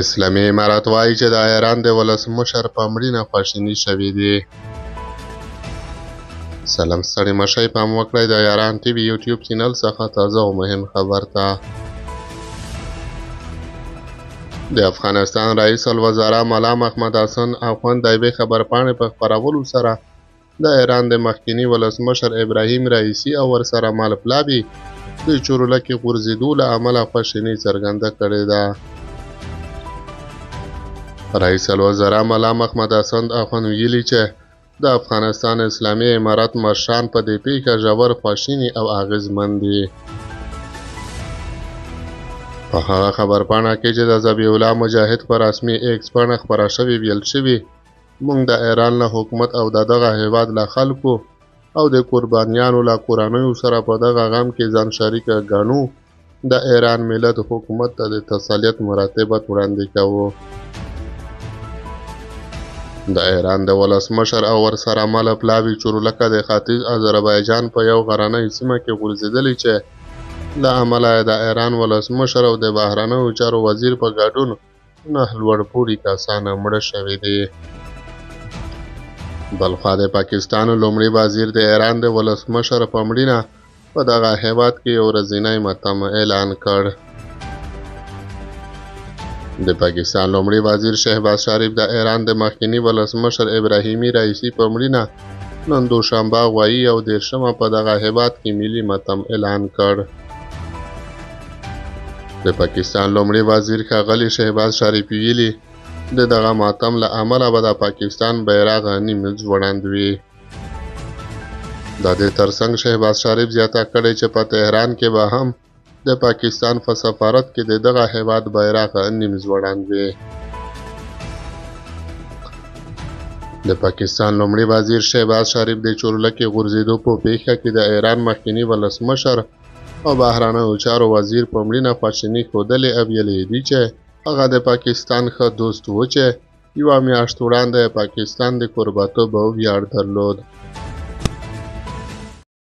اسلامي امارات وایي چې د ایران د ولسمشر په مړینه خواشیني شوې دي. سلام ستړي مشئ، پام وکړئ د ایران ټي وي یوټیوب چینل څخه تازه او مهم خبر ته. د افغانستان رئیس الوزرا ملا محمد حسن اخوند د یوې خبرپاڼې په خپرولو سره د ایران د مخکني ولسمشر ابراهیم رئیسي او ورسره ملپلابي د چورلکې غورځېدو له امله خواشیني څرګنده کړې ده. رئیس الوزرا ملا محمد حسن اخوند ویلي چې د افغانستان اسلامي امارات مشران په دې پیښه ژور خواشیني او اغېزمن دي. په هغه خبرپاڼه کې چې د ذبیح الله مجاهد په رسمي ایکس پاڼه خپره شوې ویل شوي، موږ د ایران له حکومت او د دغه هیواد له خلکو او د قربانیانو له کورنیو سره په دغه غم کې ځان شریکه ګڼو. د ایران ملت حکومت ته د تسلیت مراتبت وړاندې کوو. د ایران د ولسمشر او ورسره ملپلابي چورلکه د ختیځ آذربایجان په یو غرنۍ سیمه کې غورځېدلې چې له امله د ایران ولسمشر او د بهرنیو چارو وزیر په ګډون 9 لوړپوړي کسان مړه شوي دي. بلخوا د پاکستان لومړي وزیر د ایران د ولسمشر په مړینه په دغه هیواد کې یو ورځنی ماتم اعلان کړ. د پاکستان لومړي وزیر شهباز شریف د ایران د مخکني ولسمشر ابراهیمي رئیسي په مړینه نن دوشنبه غوایي او 10مه په دغه هیواد کې ملي ماتم اعلان کړ. د پاکستان لومړي وزیر ښاغلي شهباز شریف ویلي، د دغه ماتم له امله به د پاکستان بیرغ نیم ځوړند وي. د دې ترڅنګ شهباز شریف زیاته کړې چې په تهران کې به هم د پاکستان په سفارت کې د دغه هیواد بیرغ نیم ځوړند وي. د پاکستان لومړي وزیر شهباز شریف د چورلکې غورځېدو په پیښه کې د ایران مخکني ولسمشر او بهرنیو چارو وزیر په مړینه خواشیني ښودلې او ویلي دي چې هغه د پاکستان ښه دوست و چې یوه میاشت وړاندې پاکستان د کوربهتوب او ویاړ درلود.